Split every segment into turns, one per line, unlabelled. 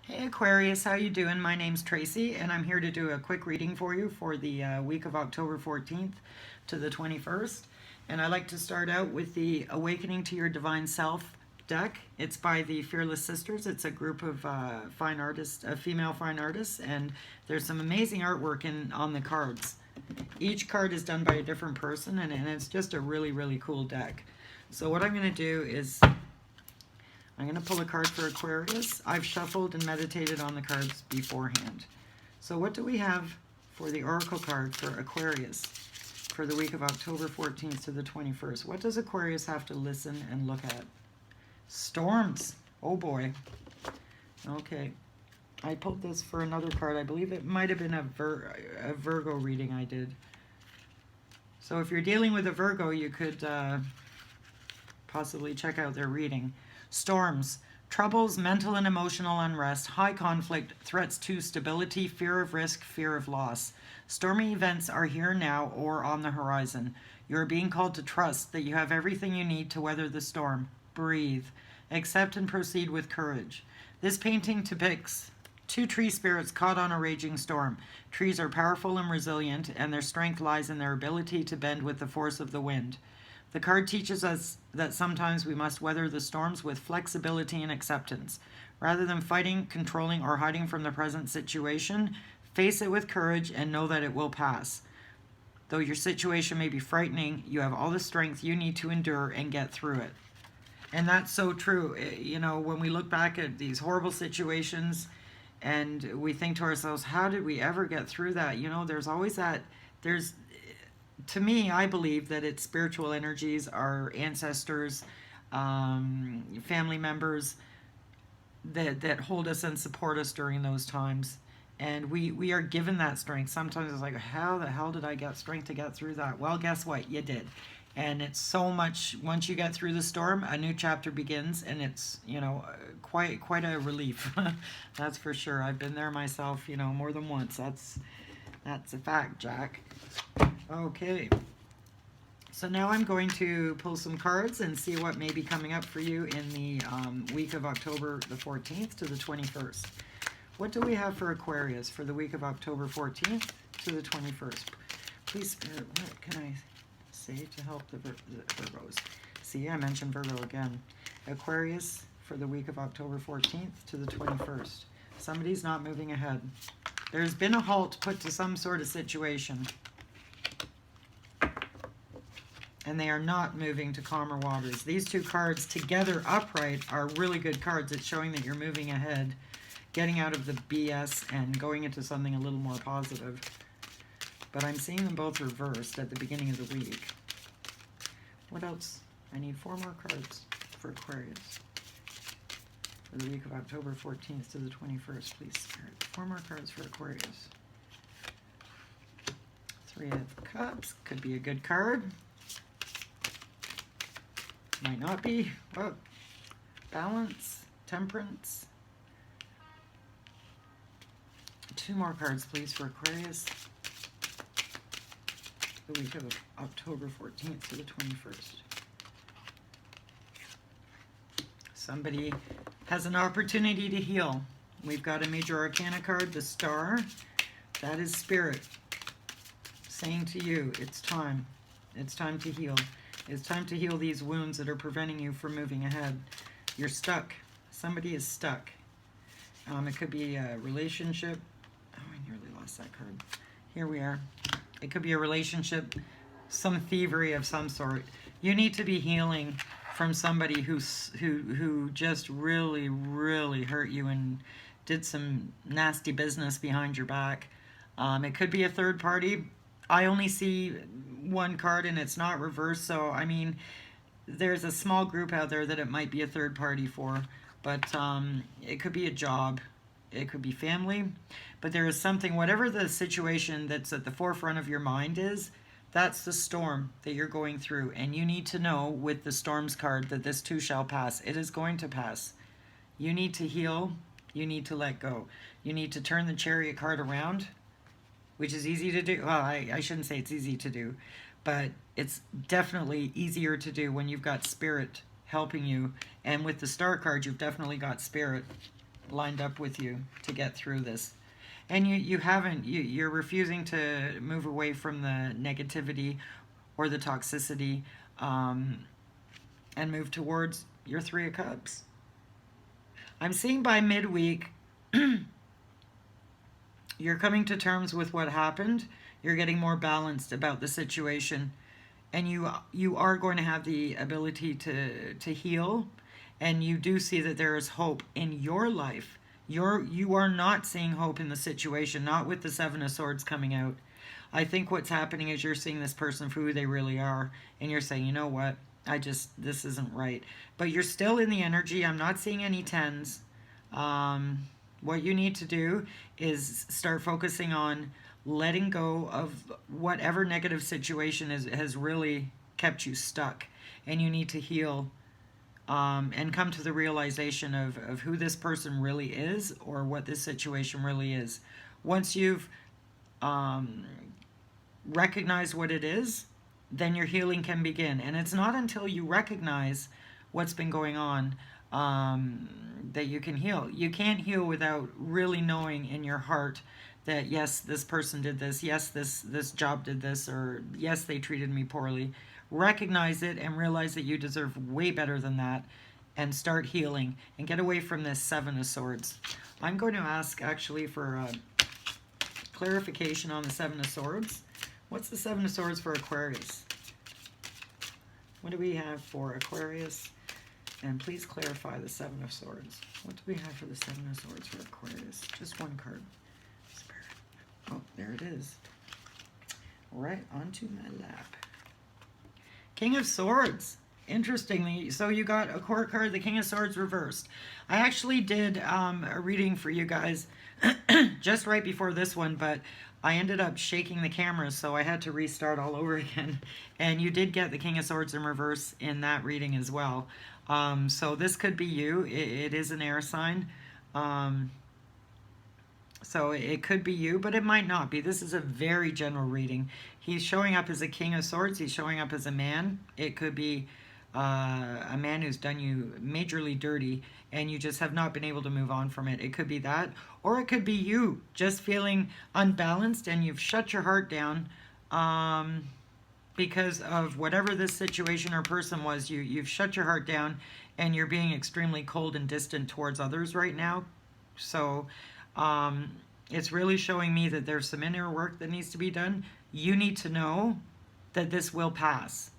Hey Aquarius, how you doing? My name's Tracy, and I'm here to do a quick reading for you for the week of October 14th to the 21st. And I like to start out with the Awakening to Your Divine Self deck. It's by the Fearless Sisters. It's a group of fine artists, female fine artists, and there's some amazing artwork on the cards. Each card is done by a different person, and it's just a really, really cool deck. So what I'm going to do is I'm going to pull a card for Aquarius. I've shuffled and meditated on the cards beforehand. So what do we have for the Oracle card for Aquarius for the week of October 14th to the 21st? What does Aquarius have to listen and look at? Storms. Oh boy. Okay. I pulled this for another card. I believe it might have been a Virgo reading I did. So if you're dealing with a Virgo, you could possibly check out their reading. Storms, troubles, mental and emotional unrest, high conflict, threats to stability, fear of risk, fear of loss. Stormy events are here now or on the horizon. You are being called to trust that you have everything you need to weather the storm. Breathe. Accept and proceed with courage. This painting depicts two tree spirits caught on a raging storm. Trees are powerful and resilient, and their strength lies in their ability to bend with the force of the wind. The card teaches us that sometimes we must weather the storms with flexibility and acceptance. Rather than fighting, controlling, or hiding from the present situation, face it with courage and know that it will pass. Though your situation may be frightening, you have all the strength you need to endure and get through it. And that's so true. You know, when we look back at these horrible situations and we think to ourselves, how did we ever get through that? You know, there's always that, to me, I believe that it's spiritual energies, our ancestors, family members that hold us and support us during those times. And we are given that strength. Sometimes it's like, how the hell did I get strength to get through that? Well, guess what? You did. And it's so much, once you get through the storm, a new chapter begins, and it's, you know, quite a relief. That's for sure. I've been there myself, you know, more than once. That's a fact, Jack. Okay, so now I'm going to pull some cards and see what may be coming up for you in the week of October the 14th to the 21st. What do we have for Aquarius for the week of October 14th to the 21st? Please, Spirit, what can I say to help the Virgos? See, I mentioned Virgo again. Aquarius for the week of October 14th to the 21st. Somebody's not moving ahead. There's been a halt put to some sort of situation, and they are not moving to calmer waters. These two cards together upright are really good cards. It's showing that you're moving ahead, getting out of the BS and going into something a little more positive. But I'm seeing them both reversed at the beginning of the week. What else? I need 4 more cards for Aquarius for the week of October 14th to the 21st, please, Spirit. 4 more cards for Aquarius. 3 of Cups. Could be a good card. Might not be. Oh, Balance. Temperance. 2 more cards, please, for Aquarius. The week of October 14th to the 21st. Somebody has an opportunity to heal. We've got a major arcana card, the Star. That is Spirit saying to you, it's time. It's time to heal. It's time to heal these wounds that are preventing you from moving ahead. You're stuck. Somebody is stuck. It could be a relationship. Oh, I nearly lost that card. Here we are. It could be a relationship, some thievery of some sort. You need to be healing from somebody who just really, really hurt you and did some nasty business behind your back. It could be a third party. I only see 1 card and it's not reversed, so I mean, there's a small group out there that it might be a third party for, but it could be a job, it could be family, but there is something, whatever the situation that's at the forefront of your mind is, that's the storm that you're going through, and you need to know with the Storms card that this too shall pass. It is going to pass. You need to heal, you need to let go. You need to turn the Chariot card around, which is easy to do. Well, I shouldn't say it's easy to do, but it's definitely easier to do when you've got Spirit helping you. And with the Star card, you've definitely got Spirit. lined up with you to get through this. And you haven't, you're refusing to move away from the negativity or the toxicity, and move towards your Three of Cups. I'm seeing by midweek, you're coming to terms with what happened. You're getting more balanced about the situation, and you are going to have the ability to heal, and you do see that there is hope in your life. You are not seeing hope in the situation, not with the Seven of Swords coming out. I think what's happening is you're seeing this person for who they really are, and you're saying, you know what, this isn't right. But you're still in the energy. I'm not seeing any tens. What you need to do is start focusing on letting go of whatever negative situation has really kept you stuck. And you need to heal, and come to the realization of who this person really is, or what this situation really is. Once you've recognized what it is, then your healing can begin. And it's not until you recognize what's been going on that you can heal. You can't heal without really knowing in your heart that, yes, this person did this, yes, this job did this, or yes, they treated me poorly. Recognize it and realize that you deserve way better than that, and start healing and get away from this Seven of Swords. I'm going to ask actually for clarification on the Seven of Swords. What's the Seven of Swords for Aquarius? What do we have for Aquarius? And please clarify the Seven of Swords. What do we have for the Seven of Swords for Aquarius? Just one card. Spirit. Oh, there it is. Right onto my lap. King of Swords. Interestingly, so you got a court card, the King of Swords reversed. I actually did a reading for you guys just right before this one, but I ended up shaking the camera, so I had to restart all over again. And you did get the King of Swords in reverse in that reading as well. So this could be you. It is an air sign. So it could be you, but it might not be. This is a very general reading. He's showing up as a King of Swords. He's showing up as a man. It could be a man who's done you majorly dirty, and you just have not been able to move on from it. It could be that, or it could be you just feeling unbalanced, and you've shut your heart down because of whatever this situation or person was. You've shut your heart down, and you're being extremely cold and distant towards others right now. So it's really showing me that there's some inner work that needs to be done. You need to know that this will pass.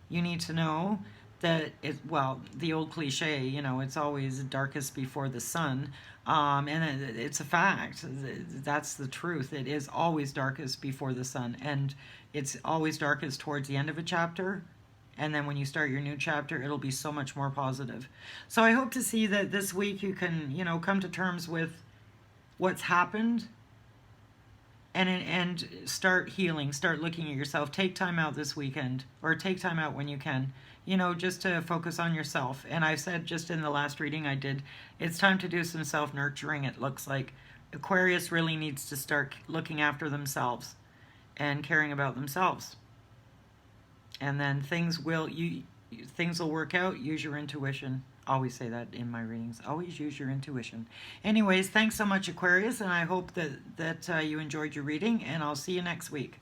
You need to know that well, the old cliche, you know, it's always darkest before the sun. And it's a fact. That's the truth. It is always darkest before the sun. And it's always darkest towards the end of a chapter. And then when you start your new chapter, it'll be so much more positive. So I hope to see that this week you can, you know, come to terms with what's happened, and start healing, start looking at yourself. Take time out this weekend, or take time out when you can, you know, just to focus on yourself. And I said just in the last reading I did, it's time to do some self-nurturing. It looks like Aquarius really needs to start looking after themselves and caring about themselves. And then things will work out. Use your intuition. Always say that in my readings. Always use your intuition. Anyways, thanks so much, Aquarius, and I hope that you enjoyed your reading, and I'll see you next week.